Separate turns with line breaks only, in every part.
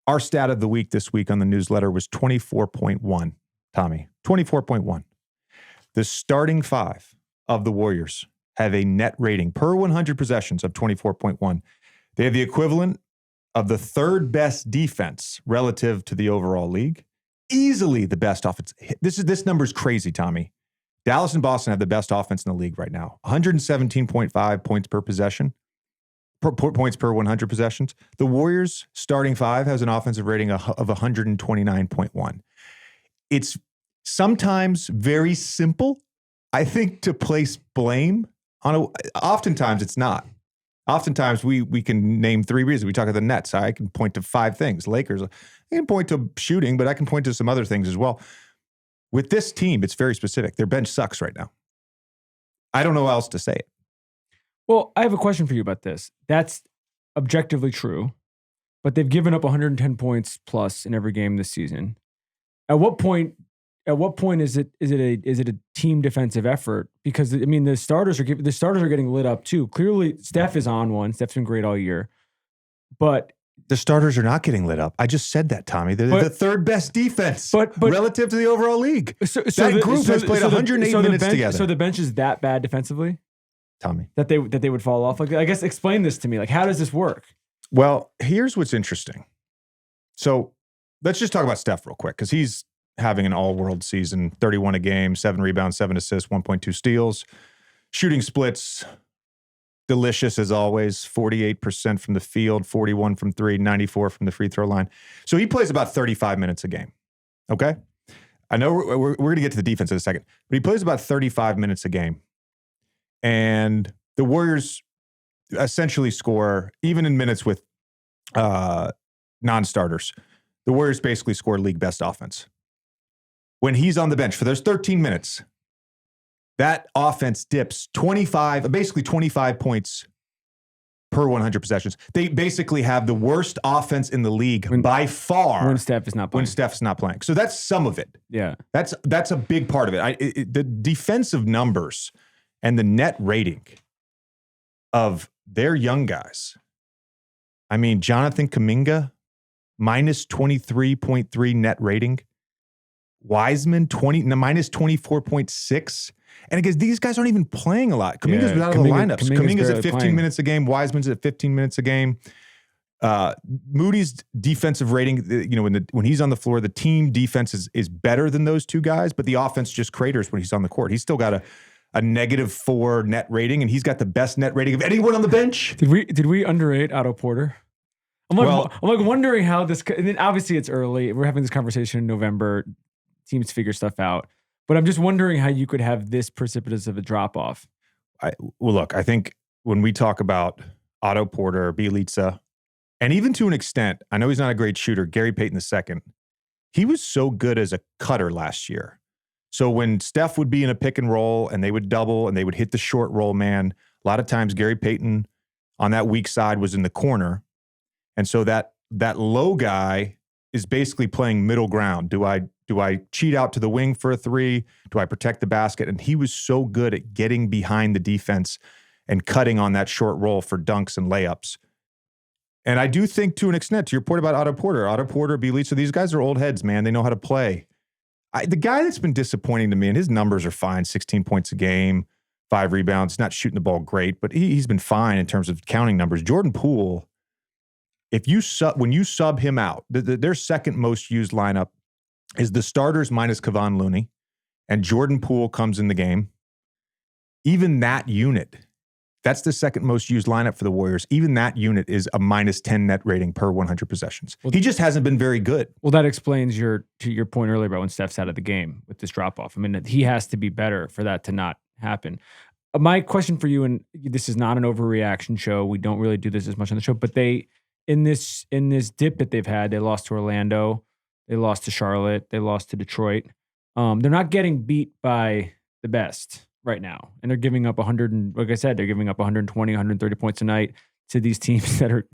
Our stat of the week this week on the newsletter was 24.1, Tommy. 24.1. The starting five of the Warriors have a net rating per 100 possessions of 24.1. They have the equivalent of the third best defense relative to the overall league. Easily the best offense. This number is crazy, Tommy. Dallas and Boston have the best offense in the league right now. 117.5 points per possession. Points per 100 possessions. The Warriors starting five has an offensive rating of 129.1. It's sometimes very simple, I think, to place blame on oftentimes it's not. Oftentimes we can name three reasons. We talk about the Nets. I can point to five things. Lakers, I can point to shooting, but I can point to some other things as well. With this team, it's very specific. Their bench sucks right now. I don't know how else to say it.
Well, I have a question for you about this. That's objectively true, but they've given up 110 points plus in every game this season. At what point is it a team defensive effort? Because I mean, the starters are getting lit up too. Clearly, Steph is on one. Steph's been great all year, but
the starters are not getting lit up. I just said that, Tommy. They're the third best defense relative to the overall league. That group has played 108 minutes together.
So the bench is that bad defensively,
Tommy,
that they would fall off. Like, I guess explain this to me. Like, how does this work?
Well, here's what's interesting. So let's just talk about Steph real quick, because he's having an all-world season. 31 a game, 7 rebounds, 7 assists, 1.2 steals, shooting splits. Delicious as always, 48% from the field, 41 from three, 94 from the free throw line. So he plays about 35 minutes a game, okay? I know we're going to get to the defense in a second, but he plays about 35 minutes a game. And the Warriors essentially score, even in minutes with non-starters, the Warriors basically score league best offense. When he's on the bench for those 13 minutes, that offense dips basically 25 points per 100 possessions. They basically have the worst offense in the league by far.
When Steph is not playing.
So that's some of it.
Yeah.
That's a big part of it. The defensive numbers and the net rating of their young guys. I mean, Jonathan Kuminga, minus 23.3 net rating. Wiseman, minus 24.6. And because these guys aren't even playing a lot. Kuminga's been out of the lineups. Kuminga's at 15 minutes a game. Wiseman's at 15 minutes a game. Moody's defensive rating, when he's on the floor, the team defense is better than those two guys, but the offense just craters when he's on the court. He's still got a -4 net rating, and he's got the best net rating of anyone on the bench.
Did we underrate Otto Porter? I'm wondering how this. And then obviously it's early. We're having this conversation in November. Teams figure stuff out. But I'm just wondering how you could have this precipitous of a drop-off.
Look, I think when we talk about Otto Porter, Bjelica, and even to an extent, I know he's not a great shooter, Gary Payton II, he was so good as a cutter last year. So when Steph would be in a pick and roll and they would double and they would hit the short roll man, a lot of times Gary Payton on that weak side was in the corner. And so that low guy is basically playing middle ground. Do I cheat out to the wing for a three? Do I protect the basket? And he was so good at getting behind the defense and cutting on that short roll for dunks and layups. And I do think, to an extent, to your point about Otto Porter, Bjelica, these guys are old heads, man. They know how to play. The guy that's been disappointing to me, and his numbers are fine, 16 points a game, 5 rebounds, not shooting the ball great, but he's been fine in terms of counting numbers. Jordan Poole, when you sub him out, their second most used lineup is the starters minus Kevon Looney, and Jordan Poole comes in the game. Even that unit, that's the second most used lineup for the Warriors. Even that unit is a -10 net rating per 100 possessions. Well, he just hasn't been very good.
Well, that explains to your point earlier about when Steph's out of the game with this drop-off. I mean, he has to be better for that to not happen. My question for you, and this is not an overreaction show. We don't really do this as much on the show, but in this dip that they've had, they lost to Orlando, they lost to Charlotte, they lost to Detroit. They're not getting beat by the best right now, and they're giving up 100. And like I said, they're giving up 120, 130 points a night to these teams that are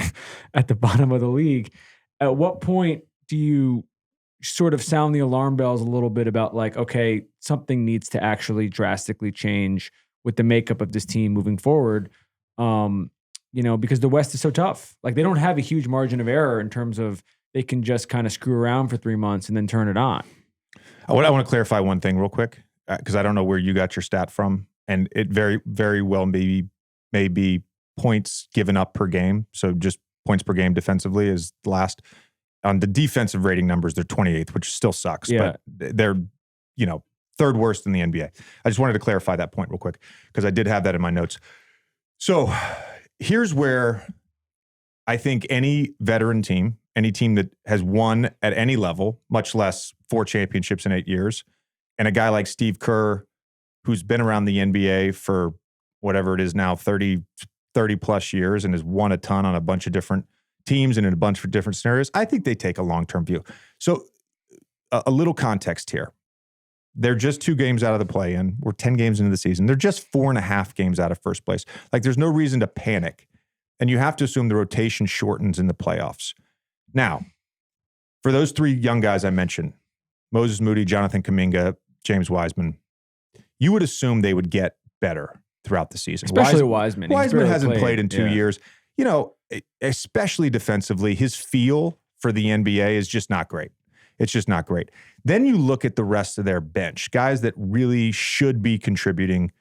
at the bottom of the league. At what point do you sort of sound the alarm bells a little bit about, like, okay, something needs to actually drastically change with the makeup of this team moving forward? Because the West is so tough. Like, they don't have a huge margin of error in terms of they can just kind of screw around for 3 months and then turn it on.
I want to clarify one thing real quick, because I don't know where you got your stat from, and it very, very well may be points given up per game. So just points per game defensively is last. On the defensive rating numbers, they're 28th, which still sucks, but they're, third worst in the NBA. I just wanted to clarify that point real quick because I did have that in my notes. So here's where I think any veteran team, any team that has won at any level, much less 4 championships in 8 years, and a guy like Steve Kerr, who's been around the NBA for whatever it is now, 30 plus years, and has won a ton on a bunch of different teams and in a bunch of different scenarios, I think they take a long-term view. So a little context here. They're just 2 games out of the play-in. We're 10 games into the season. They're just 4.5 games out of first place. Like, there's no reason to panic. And you have to assume the rotation shortens in the playoffs. Now, for those 3 young guys I mentioned, Moses Moody, Jonathan Kuminga, James Wiseman, you would assume they would get better throughout the season.
Especially Wiseman.
Wiseman hasn't played in 2 years. Especially defensively, his feel for the NBA is just not great. It's just not great. Then you look at the rest of their bench, guys that really should be contributing.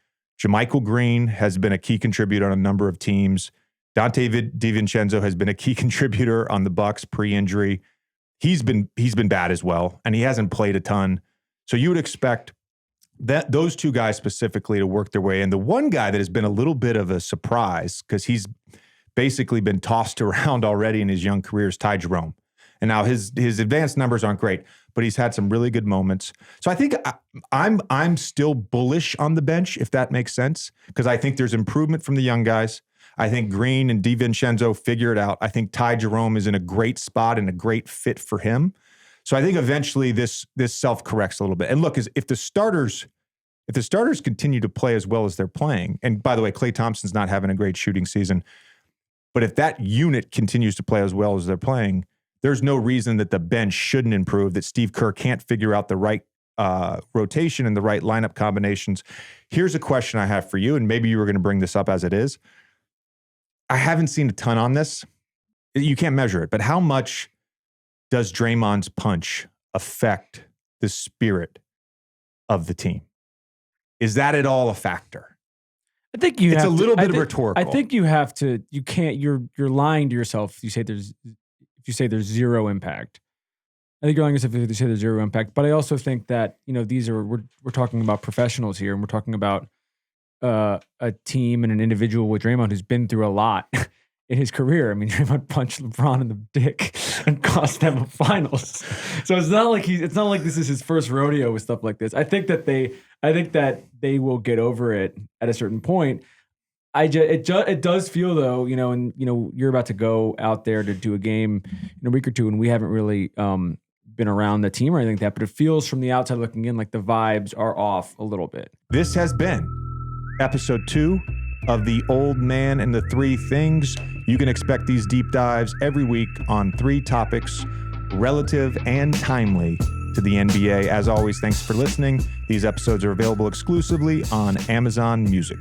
JaMychal Green has been a key contributor on a number of teams. Dante DiVincenzo has been a key contributor on the Bucks pre-injury. He's been bad as well, and he hasn't played a ton. So you would expect that those 2 guys specifically to work their way in. The one guy that has been a little bit of a surprise, because he's basically been tossed around already in his young career, is Ty Jerome. And now his advanced numbers aren't great, but he's had some really good moments. So I think I'm still bullish on the bench, if that makes sense, because I think there's improvement from the young guys. I think Green and DiVincenzo figure it out. I think Ty Jerome is in a great spot and a great fit for him. So I think eventually this self-corrects a little bit. And look, if the starters continue to play as well as they're playing, and by the way, Klay Thompson's not having a great shooting season, but if that unit continues to play as well as they're playing, there's no reason that the bench shouldn't improve, that Steve Kerr can't figure out the right rotation and the right lineup combinations. Here's a question I have for you, and maybe you were going to bring this up as it is. I haven't seen a ton on this. You can't measure it, but how much does Draymond's punch affect the spirit of the team? Is that at all a factor?
I think it's a little bit rhetorical. I think you have to. You can't. You're lying to yourself if you say there's zero impact. I think you're lying to yourself if you say there's zero impact. But I also think that we're talking about professionals here, and we're talking about a team and an individual with Draymond who's been through a lot in his career. I mean, Draymond punched LeBron in the dick and cost them a finals. So it's not like this is his first rodeo with stuff like this. I think that they will get over it at a certain point. It does feel though, and you're about to go out there to do a game in a week or two, and we haven't really been around the team or anything like that, but it feels from the outside looking in like the vibes are off a little bit.
This has been episode 2 of The Old Man and the 3 Things. You can expect these deep dives every week on 3 topics, relative and timely to the NBA. As always, thanks for listening. These episodes are available exclusively on Amazon Music.